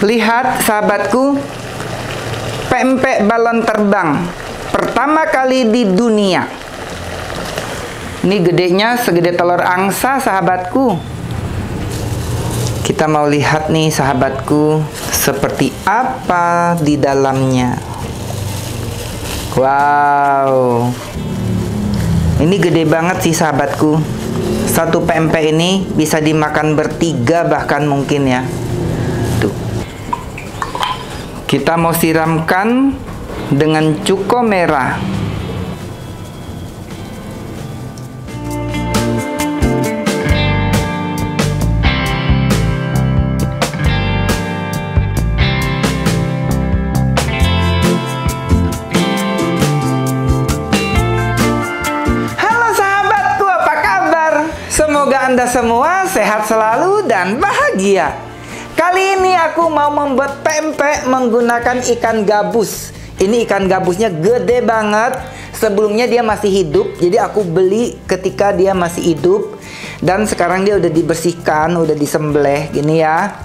Lihat sahabatku, pempek balon terbang pertama kali di dunia. Ini gedenya segede telur angsa sahabatku. Kita mau lihat nih sahabatku, seperti apa di dalamnya. Wow, ini gede banget sih sahabatku. Satu pempek ini bisa dimakan bertiga bahkan mungkin ya. Tuh. Kita mau siramkan dengan cuko merah. Semoga Anda semua sehat selalu dan bahagia. Kali ini aku mau membuat pempek menggunakan ikan gabus. Ini ikan gabusnya gede banget. Sebelumnya dia masih hidup, jadi aku beli ketika dia masih hidup. Dan sekarang dia udah dibersihkan, udah disembelih gini ya.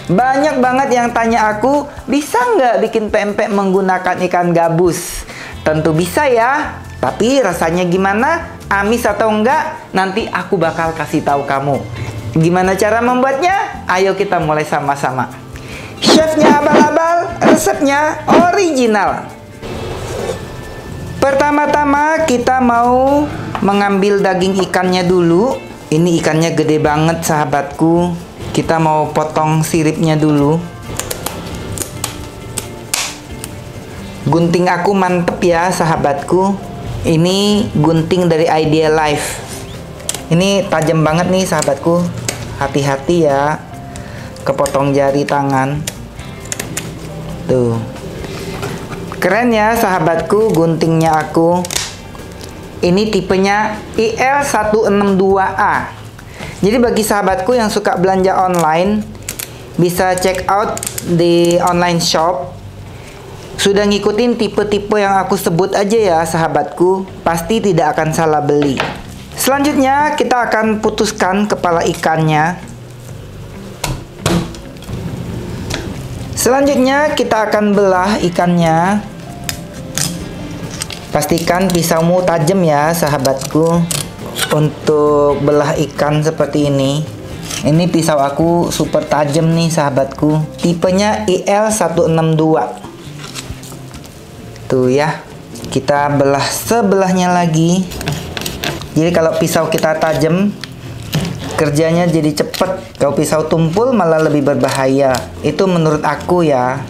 Banyak banget yang tanya aku, bisa nggak bikin pempek menggunakan ikan gabus? Tentu bisa ya. Tapi rasanya gimana? Amis atau enggak? Nanti aku bakal kasih tahu kamu. Gimana cara membuatnya? Ayo kita mulai sama-sama. Chefnya abal-abal, resepnya original. Pertama-tama kita mau mengambil daging ikannya dulu. Ini ikannya gede banget sahabatku. Kita mau potong siripnya dulu. Gunting aku mantep ya sahabatku. Ini gunting dari Idea Life. Ini tajam banget nih sahabatku. Hati-hati ya, kepotong jari tangan. Tuh. Keren ya sahabatku guntingnya aku. Ini tipenya IL162A. Jadi bagi sahabatku yang suka belanja online, bisa check out di online shop. Sudah ngikutin tipe-tipe yang aku sebut aja ya sahabatku, pasti tidak akan salah beli. Selanjutnya kita akan putuskan kepala ikannya. Selanjutnya kita akan belah ikannya. Pastikan pisaumu tajam ya sahabatku untuk belah ikan seperti ini. Ini pisau aku super tajam nih sahabatku, tipenya IL162. Tuh ya, kita belah sebelahnya lagi. Jadi kalau pisau kita tajam, kerjanya jadi cepet. Kalau pisau tumpul malah lebih berbahaya. Itu menurut aku ya.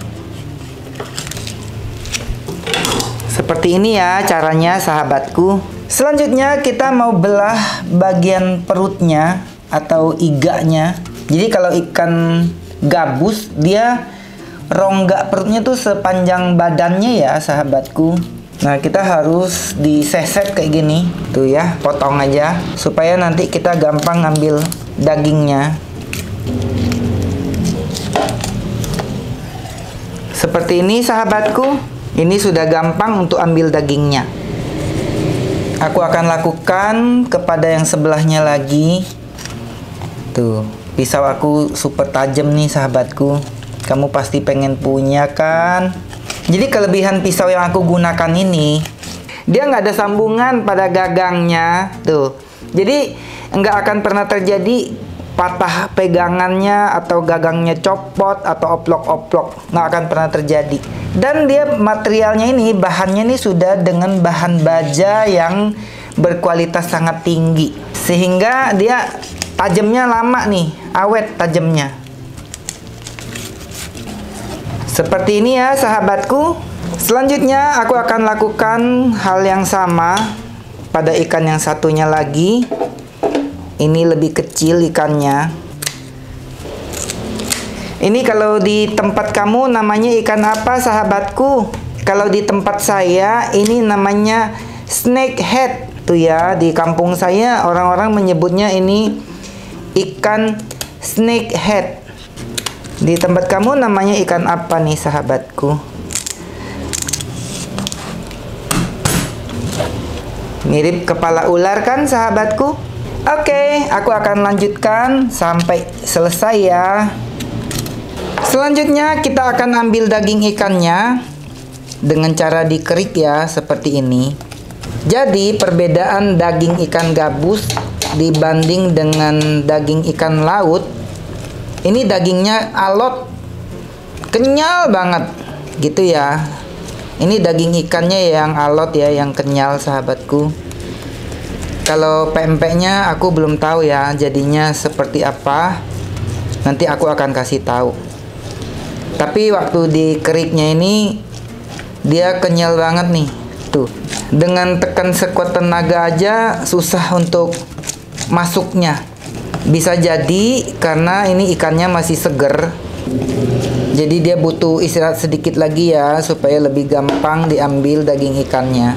Seperti ini ya caranya sahabatku. Selanjutnya kita mau belah bagian perutnya atau iganya. Jadi kalau ikan gabus dia rongga perutnya tuh sepanjang badannya ya sahabatku. Nah kita harus diseset kayak gini. Tuh ya, potong aja supaya nanti kita gampang ngambil dagingnya. Seperti ini sahabatku. Ini sudah gampang untuk ambil dagingnya. Aku akan lakukan kepada yang sebelahnya lagi. Tuh, pisau aku super tajam nih sahabatku. Kamu pasti pengen punya kan? Jadi kelebihan pisau yang aku gunakan ini, dia nggak ada sambungan pada gagangnya. Tuh. Jadi nggak akan pernah terjadi patah pegangannya atau gagangnya copot atau oplok-oplok. Nggak akan pernah terjadi. Dan dia materialnya ini, bahannya ini sudah dengan bahan baja yang berkualitas sangat tinggi. Sehingga dia tajamnya lama nih, awet tajamnya. Seperti ini ya sahabatku. Selanjutnya aku akan lakukan hal yang sama pada ikan yang satunya lagi. Ini lebih kecil ikannya. Ini kalau di tempat kamu namanya ikan apa sahabatku? Kalau di tempat saya ini namanya snakehead. Tuh ya, di kampung saya orang-orang menyebutnya ini ikan snakehead. Di tempat kamu namanya ikan apa nih sahabatku? Mirip kepala ular kan sahabatku? Oke, aku akan lanjutkan sampai selesai ya. Selanjutnya kita akan ambil daging ikannya dengan cara dikerik ya, seperti ini. Jadi perbedaan daging ikan gabus dibanding dengan daging ikan laut, ini dagingnya alot, kenyal banget gitu ya. Ini daging ikannya yang alot ya, yang kenyal sahabatku. Kalau pempeknya aku belum tahu ya jadinya seperti apa. Nanti aku akan kasih tahu. Tapi waktu dikeriknya ini dia kenyal banget nih. Tuh. Dengan tekan sekuat tenaga aja susah untuk masuknya. Bisa jadi karena ini ikannya masih seger. Jadi dia butuh istirahat sedikit lagi ya supaya lebih gampang diambil daging ikannya.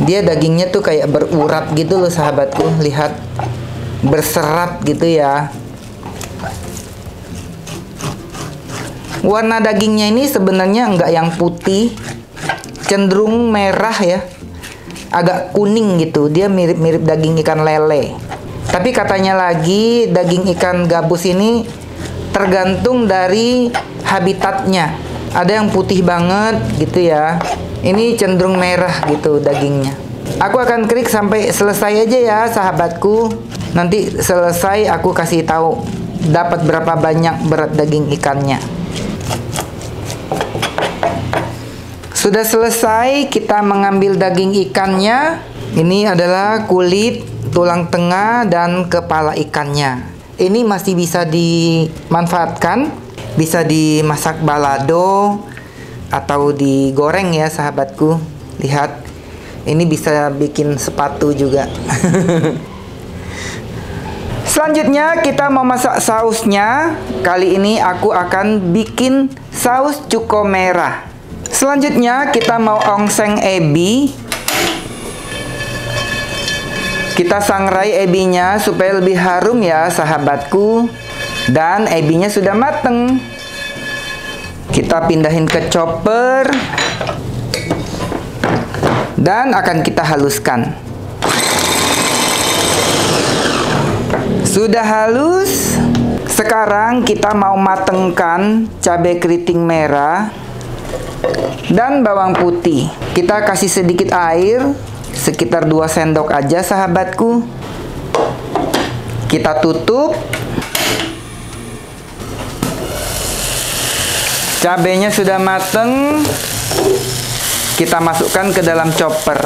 Dia dagingnya tuh kayak berurat gitu loh sahabatku. Lihat, berserat gitu ya. Warna dagingnya ini sebenarnya enggak yang putih, cenderung merah ya. Agak kuning gitu. Dia mirip-mirip daging ikan lele. Tapi katanya lagi daging ikan gabus ini tergantung dari habitatnya. Ada yang putih banget gitu ya. Ini cenderung merah gitu dagingnya. Aku akan klik sampai selesai aja ya sahabatku. Nanti selesai aku kasih tahu dapat berapa banyak berat daging ikannya. Sudah selesai kita mengambil daging ikannya. Ini adalah kulit, tulang tengah, dan kepala ikannya. Ini masih bisa dimanfaatkan, bisa dimasak balado atau digoreng ya sahabatku. Lihat, ini bisa bikin sepatu juga. Selanjutnya kita mau masak sausnya. Kali ini aku akan bikin saus cuko merah. Selanjutnya kita mau ongseng ebi. Kita sangrai ebinya supaya lebih harum ya sahabatku. Dan ebinya sudah mateng. Kita pindahin ke chopper. Dan akan kita haluskan. Sudah halus. Sekarang kita mau matengkan cabai keriting merah dan bawang putih. Kita kasih sedikit air, sekitar 2 sendok aja sahabatku. Kita tutup. Cabenya sudah mateng. Kita masukkan ke dalam chopper.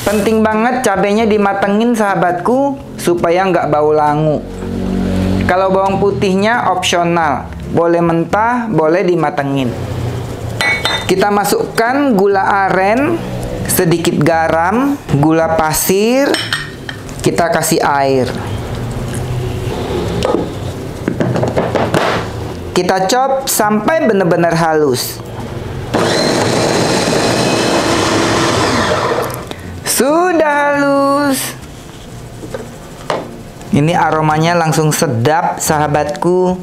Penting banget cabenya dimatengin sahabatku, supaya nggak bau langu. Kalau bawang putihnya opsional, boleh mentah, boleh dimatengin. Kita masukkan gula aren, sedikit garam, gula pasir, kita kasih air. Kita chop sampai benar-benar halus. Sudah halus. Ini aromanya langsung sedap sahabatku,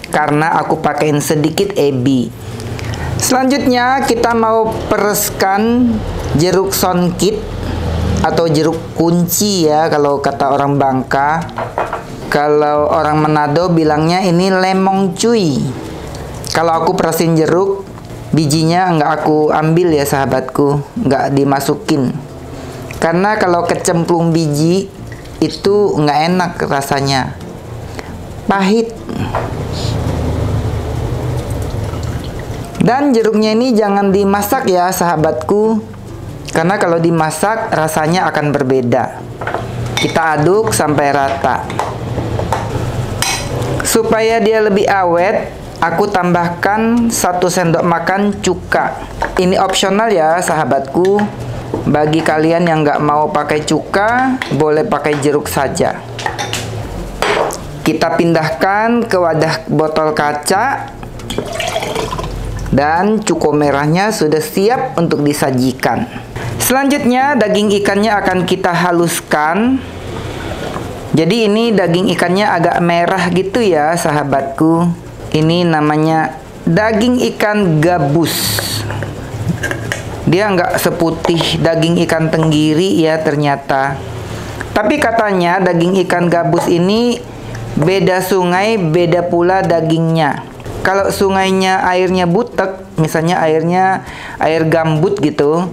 karena aku pakein sedikit ebi. Selanjutnya kita mau pereskan jeruk songkit atau jeruk kunci ya kalau kata orang Bangka. Kalau orang Manado bilangnya ini lemong cuy. Kalau aku peresin jeruk, bijinya nggak aku ambil ya sahabatku, nggak dimasukin. Karena kalau kecemplung biji itu nggak enak rasanya, pahit. Dan jeruknya ini jangan dimasak ya sahabatku, karena kalau dimasak rasanya akan berbeda. Kita aduk sampai rata. Supaya dia lebih awet, aku tambahkan 1 sendok makan cuka. Ini opsional ya sahabatku. Bagi kalian yang nggak mau pakai cuka, boleh pakai jeruk saja. Kita pindahkan ke wadah botol kaca. Dan cuko merahnya sudah siap untuk disajikan. Selanjutnya daging ikannya akan kita haluskan. Jadi ini daging ikannya agak merah gitu ya sahabatku. Ini namanya daging ikan gabus. Dia nggak seputih daging ikan tenggiri ya ternyata. Tapi katanya daging ikan gabus ini beda sungai, beda pula dagingnya. Kalau sungainya airnya butek, misalnya air gambut gitu,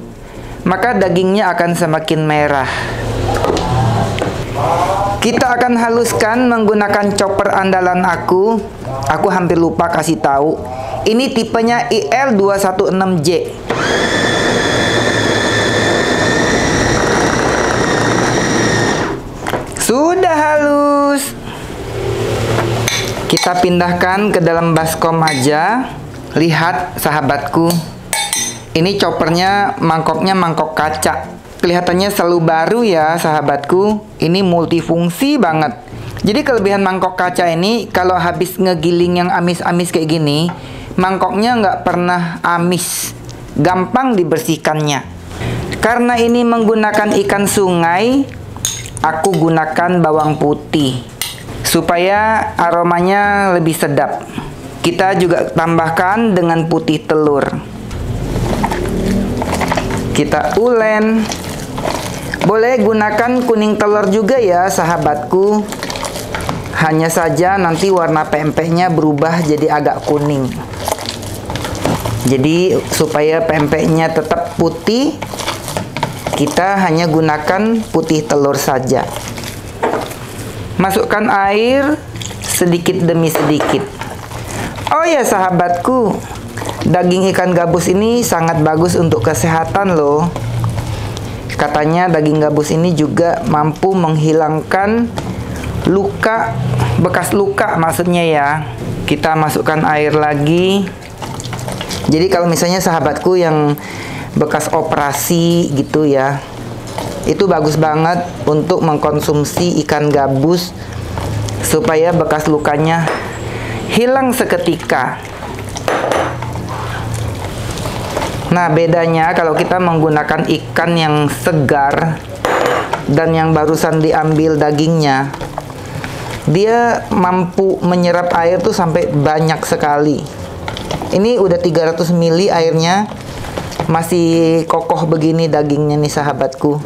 maka dagingnya akan semakin merah. Kita akan haluskan menggunakan chopper andalan aku. Aku hampir lupa kasih tahu. Ini tipenya IL216J. Sudah halus. Kita pindahkan ke dalam baskom aja. Lihat sahabatku, ini choppernya mangkoknya mangkok kaca. Kelihatannya selalu baru ya sahabatku. Ini multifungsi banget. Jadi kelebihan mangkok kaca ini, kalau habis ngegiling yang amis-amis kayak gini, mangkoknya nggak pernah amis. Gampang dibersihkannya. Karena ini menggunakan ikan sungai, aku gunakan bawang putih supaya aromanya lebih sedap. Kita juga tambahkan dengan putih telur. Kita ulen. Boleh gunakan kuning telur juga ya sahabatku. Hanya saja nanti warna pempeknya berubah jadi agak kuning. Jadi supaya pempeknya tetap putih, kita hanya gunakan putih telur saja. Masukkan air sedikit demi sedikit. Oh ya sahabatku, daging ikan gabus ini sangat bagus untuk kesehatan loh. Katanya daging gabus ini juga mampu menghilangkan luka, bekas luka maksudnya ya. Kita masukkan air lagi. Jadi kalau misalnya sahabatku yang bekas operasi gitu ya, itu bagus banget untuk mengkonsumsi ikan gabus supaya bekas lukanya hilang seketika. Nah, bedanya kalau kita menggunakan ikan yang segar dan yang barusan diambil dagingnya, dia mampu menyerap air tuh sampai banyak sekali. Ini udah 300 ml airnya, masih kokoh begini dagingnya nih sahabatku.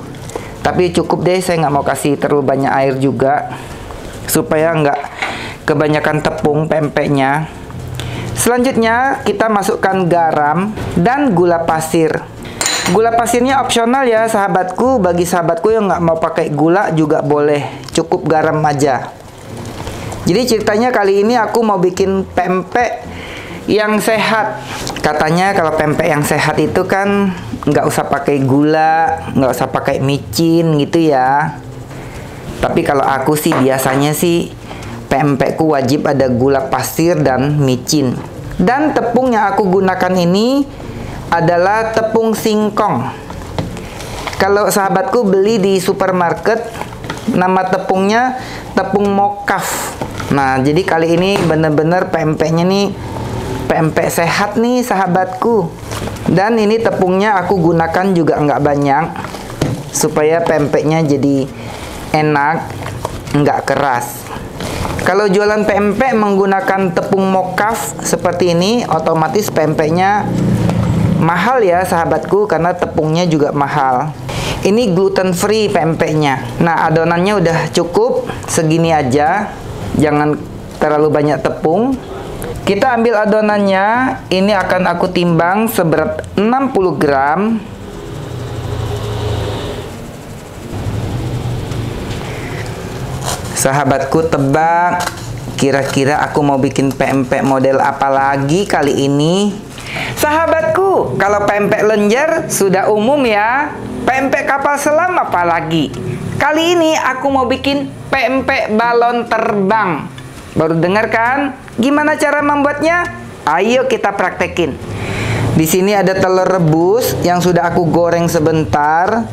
Tapi cukup deh, saya nggak mau kasih terlalu banyak air juga supaya nggak kebanyakan tepung pempeknya. Selanjutnya kita masukkan garam dan gula pasir. Gula pasirnya opsional ya sahabatku. Bagi sahabatku yang nggak mau pakai gula juga boleh, cukup garam aja. Jadi ceritanya kali ini aku mau bikin pempek yang sehat. Katanya kalau pempek yang sehat itu kan nggak usah pakai gula, nggak usah pakai micin gitu ya. Tapi kalau aku sih biasanya sih pempekku wajib ada gula pasir dan micin. Dan tepung yang aku gunakan ini adalah tepung singkong. Kalau sahabatku beli di supermarket, nama tepungnya tepung mokaf. Nah, jadi kali ini bener-bener pempeknya nih pempek sehat nih sahabatku. Dan ini tepungnya aku gunakan juga nggak banyak, supaya pempeknya jadi enak, nggak keras. Kalau jualan pempek menggunakan tepung mokaf seperti ini, otomatis pempeknya mahal ya sahabatku, karena tepungnya juga mahal. Ini gluten free pempeknya. Nah, adonannya udah cukup segini aja, jangan terlalu banyak tepung. Kita ambil adonannya, ini akan aku timbang seberat 60 gram. Sahabatku, tebak kira-kira aku mau bikin pempek model apa lagi kali ini? Sahabatku, kalau pempek lenjer sudah umum ya. Pempek kapal selam apa lagi? Kali ini aku mau bikin pempek balon terbang. Baru dengar kan? Gimana cara membuatnya? Ayo kita praktekin. Di sini ada telur rebus yang sudah aku goreng sebentar.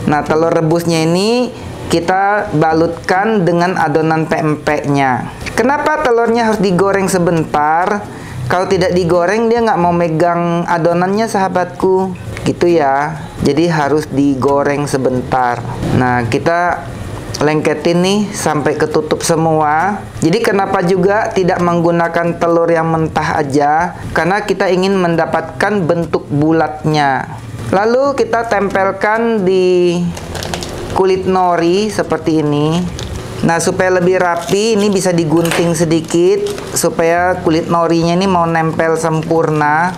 Nah, telur rebusnya ini kita balutkan dengan adonan pempeknya. Kenapa telurnya harus digoreng sebentar? Kalau tidak digoreng dia nggak mau megang adonannya sahabatku. Gitu ya. Jadi harus digoreng sebentar. Nah, kita lengketin nih sampai ketutup semua. Jadi kenapa juga tidak menggunakan telur yang mentah aja? Karena kita ingin mendapatkan bentuk bulatnya. Lalu kita tempelkan di kulit nori seperti ini. Nah, supaya lebih rapi, ini bisa digunting sedikit supaya kulit norinya ini mau nempel sempurna.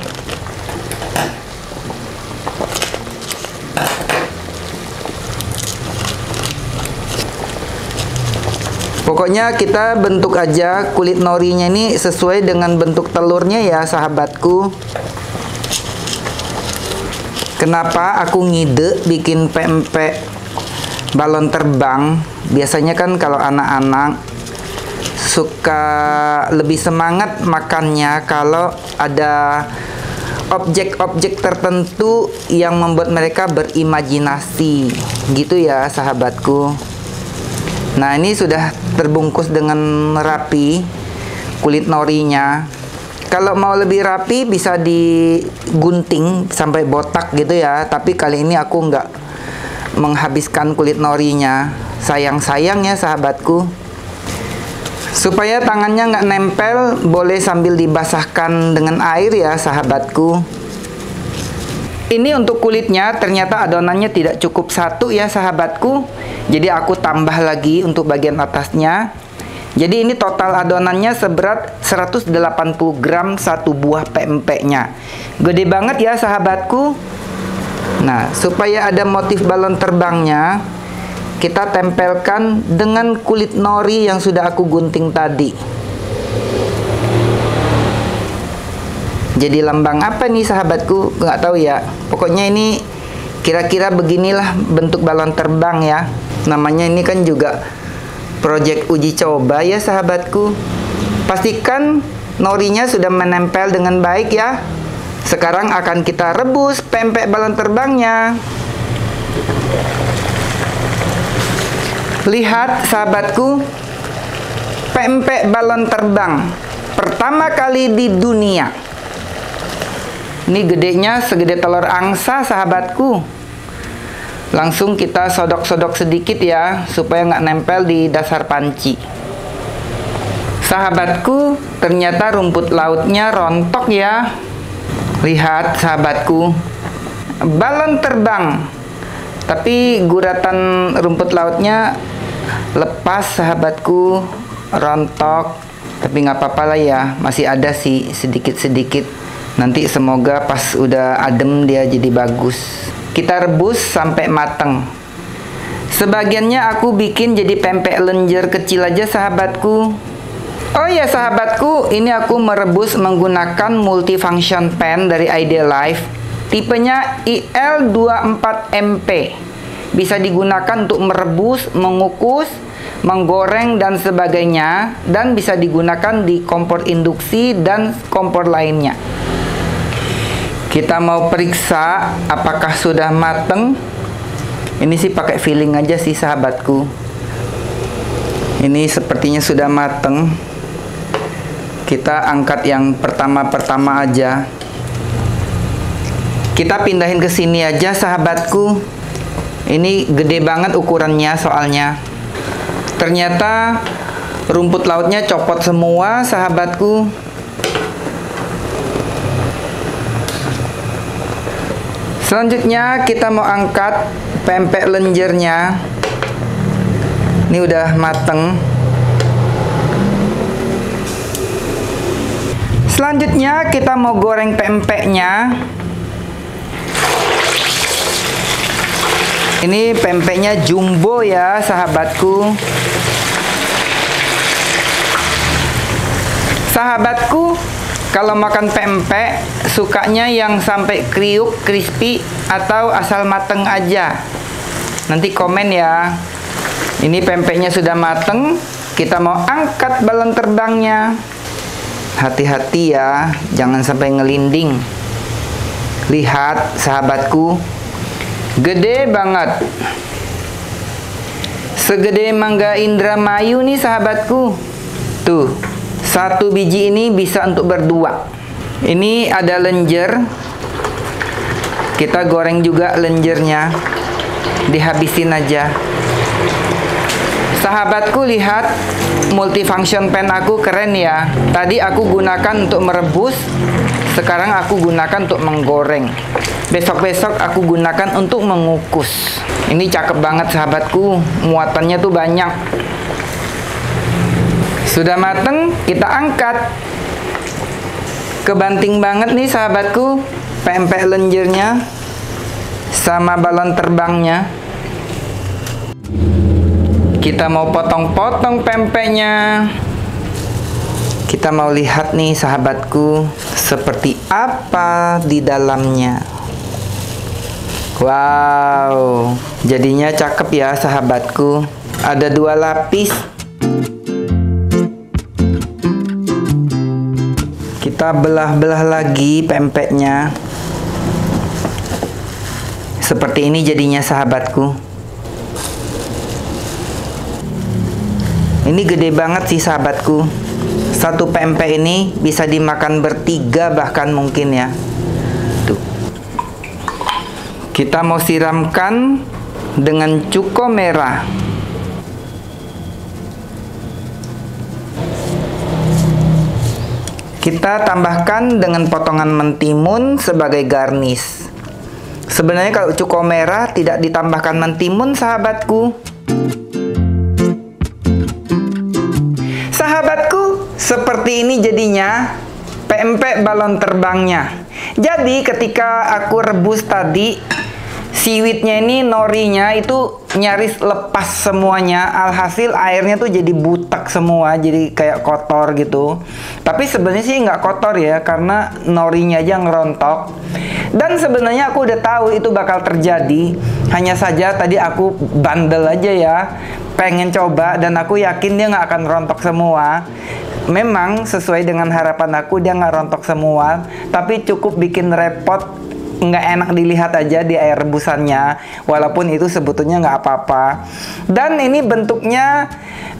Pokoknya kita bentuk aja kulit norinya ini sesuai dengan bentuk telurnya ya, sahabatku. Kenapa aku ngide bikin pempek balon terbang? Biasanya kan kalau anak-anak suka lebih semangat makannya kalau ada objek-objek tertentu yang membuat mereka berimajinasi. Gitu ya, sahabatku. Nah, ini sudah terbungkus dengan rapi kulit norinya. Kalau mau lebih rapi bisa digunting sampai botak gitu ya. Tapi kali ini aku nggak menghabiskan kulit norinya. Sayang-sayang ya, sahabatku. Supaya tangannya nggak nempel, boleh sambil dibasahkan dengan air ya, sahabatku. Ini untuk kulitnya, ternyata adonannya tidak cukup satu ya, sahabatku. Jadi aku tambah lagi untuk bagian atasnya. Jadi ini total adonannya seberat 180 gram satu buah pempeknya. Gede banget ya, sahabatku. Nah, supaya ada motif balon terbangnya, kita tempelkan dengan kulit nori yang sudah aku gunting tadi. Jadi lambang apa nih, sahabatku? Nggak tahu ya. Pokoknya ini kira-kira beginilah bentuk balon terbang ya. Namanya ini kan juga project uji coba ya, sahabatku. Pastikan norinya sudah menempel dengan baik ya. Sekarang akan kita rebus pempek balon terbangnya. Lihat, sahabatku, pempek balon terbang pertama kali di dunia. Ini gedenya segede telur angsa, sahabatku. Langsung kita sodok-sodok sedikit ya, supaya nggak nempel di dasar panci. Sahabatku, ternyata rumput lautnya rontok ya. Lihat, sahabatku, balon terbang. Tapi guratan rumput lautnya lepas, sahabatku, rontok. Tapi nggak apa-apa lah ya, masih ada sih sedikit-sedikit. Nanti semoga pas udah adem dia jadi bagus. Kita rebus sampai mateng. Sebagiannya aku bikin jadi pempek lenjer kecil aja, sahabatku. Oh ya, sahabatku, ini aku merebus menggunakan multifunction pan dari Idealife. Tipenya IL24MP. Bisa digunakan untuk merebus, mengukus, menggoreng dan sebagainya, dan bisa digunakan di kompor induksi dan kompor lainnya. Kita mau periksa apakah sudah mateng. Ini sih pakai feeling aja sih, sahabatku. Ini sepertinya sudah mateng. Kita angkat yang pertama-pertama aja. Kita pindahin ke sini aja, sahabatku. Ini gede banget ukurannya soalnya. Ternyata rumput lautnya copot semua, sahabatku. Selanjutnya kita mau angkat pempek lenjernya. Ini udah mateng. Selanjutnya kita mau goreng pempeknya. Ini pempeknya jumbo ya, sahabatku. Sahabatku, kalau makan pempek, sukanya yang sampai kriuk, crispy, atau asal mateng aja? Nanti komen ya. Ini pempeknya sudah mateng. Kita mau angkat balon terbangnya. Hati-hati ya, jangan sampai ngelinding. Lihat, sahabatku, gede banget. Segede mangga Indramayu nih, sahabatku. Tuh. Satu biji ini bisa untuk berdua. Ini ada lenjer. Kita goreng juga lenjernya. Dihabisin aja. Sahabatku, lihat multifunction pan aku keren ya. Tadi aku gunakan untuk merebus. Sekarang aku gunakan untuk menggoreng. Besok-besok aku gunakan untuk mengukus. Ini cakep banget, sahabatku. Muatannya tuh banyak. Sudah mateng, kita angkat. Kebanting banget nih sahabatku, pempek lenjernya sama balon terbangnya. Kita mau potong-potong pempeknya. Kita mau lihat nih sahabatku, seperti apa di dalamnya. Wow, jadinya cakep ya sahabatku. Ada 2 lapis. Kita belah-belah lagi pempeknya. Seperti ini jadinya sahabatku. Ini gede banget sih sahabatku. Satu pempek ini bisa dimakan bertiga bahkan mungkin ya. Tuh. Kita mau siramkan dengan cuko merah. Kita tambahkan dengan potongan mentimun sebagai garnish. Sebenarnya kalau cuko merah tidak ditambahkan mentimun sahabatku. Sahabatku, seperti ini jadinya pempek balon terbangnya. Jadi ketika aku rebus tadi, siwitnya ini, norinya itu nyaris lepas semuanya. Alhasil airnya tuh jadi butek semua, jadi kayak kotor gitu. Tapi sebenarnya sih nggak kotor ya, karena norinya aja ngerontok. Dan sebenarnya aku udah tahu itu bakal terjadi. Hanya saja tadi aku bandel aja ya, pengen coba, dan aku yakin dia nggak akan rontok semua. Memang sesuai dengan harapan aku, dia nggak rontok semua, tapi cukup bikin repot, nggak enak dilihat aja di air rebusannya, walaupun itu sebetulnya nggak apa-apa. Dan ini bentuknya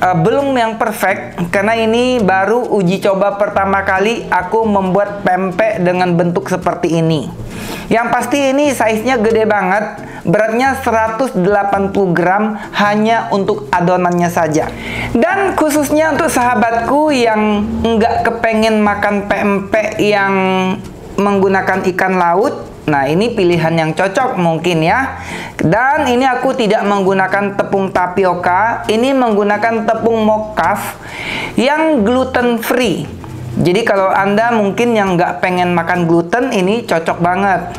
belum yang perfect, karena ini baru uji coba pertama kali aku membuat pempek dengan bentuk seperti ini. Yang pasti ini size-nya gede banget, beratnya 180 gram hanya untuk adonannya saja. Dan khususnya untuk sahabatku yang nggak kepengen makan pempek yang menggunakan ikan laut, nah ini pilihan yang cocok mungkin ya. Dan ini aku tidak menggunakan tepung tapioka, ini menggunakan tepung mokaf yang gluten free. Jadi kalau Anda mungkin yang nggak pengen makan gluten, ini cocok banget.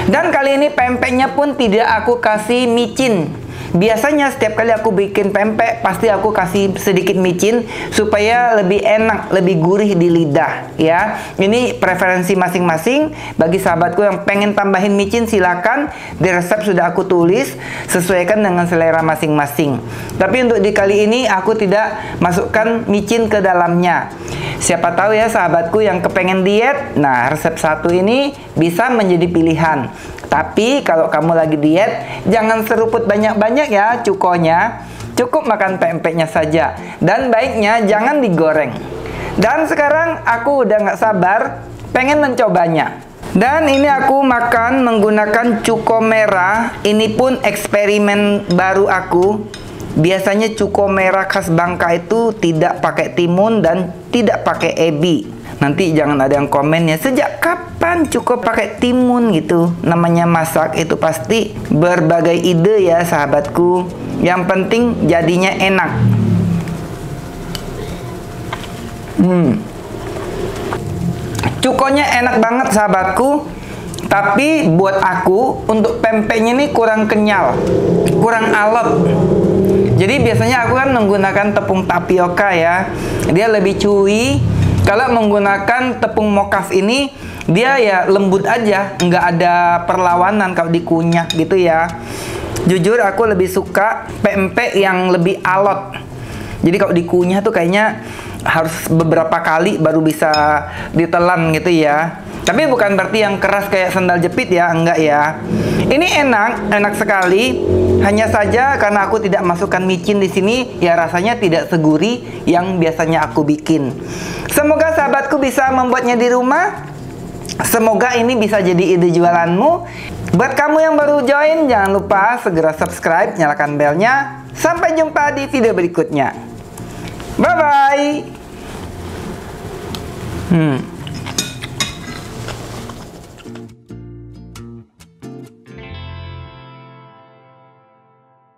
Dan kali ini pempeknya pun tidak aku kasih micin. Biasanya setiap kali aku bikin pempek, pasti aku kasih sedikit micin supaya lebih enak, lebih gurih di lidah ya. Ini preferensi masing-masing. Bagi sahabatku yang pengen tambahin micin, silakan. Di resep sudah aku tulis, sesuaikan dengan selera masing-masing. Tapi untuk di kali ini aku tidak masukkan micin ke dalamnya. Siapa tahu ya sahabatku yang kepengen diet, nah resep satu ini bisa menjadi pilihan. Tapi kalau kamu lagi diet, jangan seruput banyak-banyak ya cukonya. Cukup makan pempeknya saja. Dan baiknya jangan digoreng. Dan sekarang aku udah nggak sabar, pengen mencobanya. Dan ini aku makan menggunakan cuko merah. Ini pun eksperimen baru aku. Biasanya cuko merah khas Bangka itu tidak pakai timun dan tidak pakai ebi. Nanti jangan ada yang komen ya, sejak kapan cuko pakai timun gitu. Namanya masak itu pasti berbagai ide ya sahabatku. Yang penting jadinya enak. Cukonya enak banget sahabatku. Tapi buat aku, untuk pempeknya ini kurang kenyal, kurang alot. Jadi biasanya aku kan menggunakan tepung tapioka ya, dia lebih chewy. Kalau menggunakan tepung mokaf ini, dia ya lembut aja, nggak ada perlawanan kalau dikunyah gitu ya. Jujur aku lebih suka pempek yang lebih alot. Jadi kalau dikunyah tuh kayaknya harus beberapa kali baru bisa ditelan gitu ya. Tapi bukan berarti yang keras kayak sandal jepit ya, enggak ya. Ini enak sekali. Hanya saja karena aku tidak masukkan micin di sini, ya rasanya tidak segurih yang biasanya aku bikin. Semoga sahabatku bisa membuatnya di rumah. Semoga ini bisa jadi ide jualanmu. Buat kamu yang baru join, jangan lupa segera subscribe, nyalakan belnya. Sampai jumpa di video berikutnya. Bye-bye.